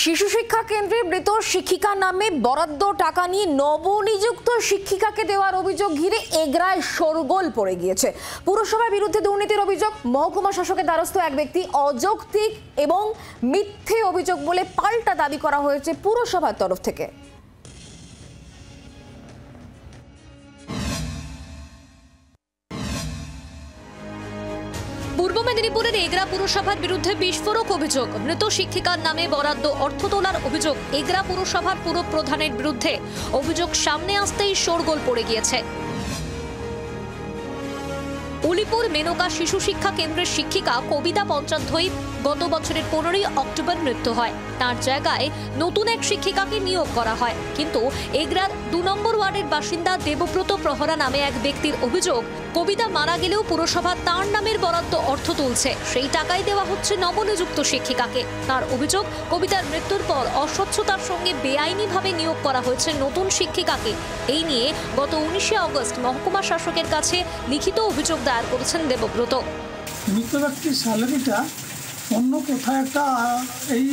শিশু শিক্ষা কেন্দ্রে মৃত শিক্ষিকা নামে বরাদ্দ টাকা নিয়ে নবনিযুক্ত শিক্ষিকাকে দেওয়ার অভিযোগ ঘিরে এগরায় শোরগোল পড়ে গিয়েছে। পুরসভার বিরুদ্ধে দুর্নীতির অভিযোগ, মহকুমা শাসকের দ্বারস্থ এক ব্যক্তি অযৌক্তিক এবং মিথ্যে অভিযোগ বলে পাল্টা দাবি করা হয়েছে পুরসভার তরফ থেকে। পূর্ব মেদিনীপুরের এগরা পুরসভার বিরুদ্ধে বিস্ফোরক অভিযোগ, মৃত শিক্ষিকার নামে বরাদ্দ অর্থ তোলার অভিযোগ। এগরা পুরসভার পুর প্রধানের বিরুদ্ধে অভিযোগ সামনে আসতেই শোরগোল পড়ে গিয়েছে। উলিপুর মেনকা শিশু শিক্ষা কেন্দ্রের শিক্ষিকা কবিতা পঞ্চাধ্যায়ী গত বছরের 15ই অক্টোবর মৃত্যু হয়। তার জায়গায় নতুন এক শিক্ষিকাকে নিয়োগ করা হয়, কিন্তু এগরার 2 নম্বর ওয়ার্ডের বাসিন্দা দেবব্রত প্রহরা নামে এক ব্যক্তির অভিযোগ, কবিতা মারা গেলেও পুরসভা তার নামের বরাদ্দ অর্থ তুলছে, সেই টাকাই দেওয়া হচ্ছে নবনিযুক্ত শিক্ষিকাকে। তার অভিযোগ, কবিতার মৃত্যুর পর অস্বচ্ছতার সঙ্গে বেআইনিভাবে নিয়োগ করা হয়েছে নতুন শিক্ষিকাকে। এই নিয়ে গত 19শে আগস্ট মহকুমা শাসকের কাছে লিখিত অভিযোগ দায়ের করেছেন দেবব্রত। মৃত ব্যক্তির স্যালারিটা অন্য কোথাও একটা এই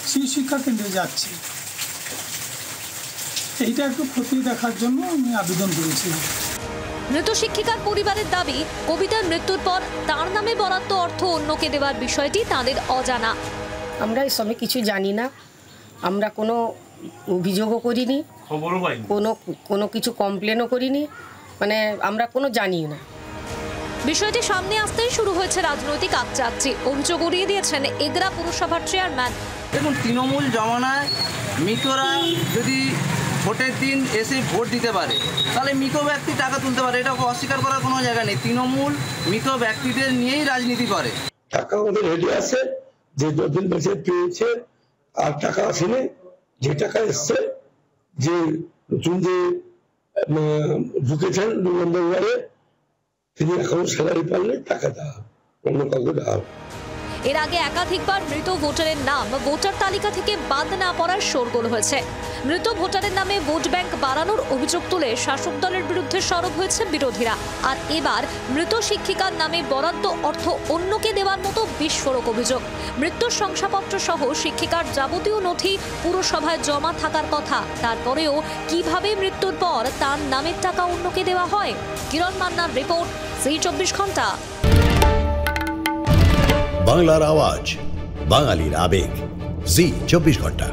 শিশু শিক্ষা কেন্দ্রে যাচ্ছে, এইটা একটু খতিয়ে দেখার জন্য আমি আবেদন করেছিলাম। মৃত শিক্ষিকার পরিবারের দাবি, কবিতার মৃত্যুর পর তার নামে বরাদ্দ অর্থ অন্যকে দেওয়ার বিষয়টি তাদের অজানা। আমরা এই সময় কিছু জানি না, আমরা কোনো অভিযোগও করিনি, কোনো কিছু কমপ্লেনও করিনি, মানে আমরা কোনো জানি না। বিষয়টি সামনে আসতেই শুরু হয়েছে রাজনৈতিক আকচাকচি। অভিযোগ উড়িয়ে দিয়েছেন এগরা পুরসভার চেয়ারম্যান। দেখুন, তৃণমূল জমানায় মৃতরা যদি ভোটের দিন এসে ভোট দিতে পারে, তাহলে মৃত ব্যক্তি টাকা তুলতে পারে, এটা অস্বীকার করার কোনো জায়গা নেই। তৃণমূল মৃত ব্যক্তিদের নিয়েই রাজনীতি করে। টাকা আমাদের রেডি আছে, যে যতদিন বেঁচে পেয়েছে আর টাকা আসেনি, যে টাকা এসছে, যে নতুন যে ঢুকেছেন 2 নম্বর ওয়ার্ডে, তিনি এখন স্যালারি পারলে টাকা দেওয়া, অন্য কাউকে দেওয়া। এর আগে একাধিকবার মৃত ভোটারের নাম ভোটার তালিকা থেকে বাদ না পড়ার শোরগোল হয়েছে। মৃত ভোটারের নামে ভোট ব্যাংক বাড়ানোর অভিযোগ তুলে শাসক দলের বিরুদ্ধে সরব হয়েছে বিরোধীরা। আর এবার মৃত শিক্ষিকার নামে বরাদ্দ অর্থ অন্যকে দেওয়ার মতো বিস্ফোরক অভিযোগ। মৃত্যুর শংসাপত্র সহ শিক্ষিকার যাবতীয় নথি পুরসভায় জমা থাকার কথা, তারপরেও কিভাবে মৃত্যুর পর তার নামের টাকা অন্যকে দেওয়া হয়? কিরণ মান্নার রিপোর্ট, জি 24 ঘন্টা। বাংলার আওয়াজ, বাঙালির আবেগ, জি 24 ঘন্টা।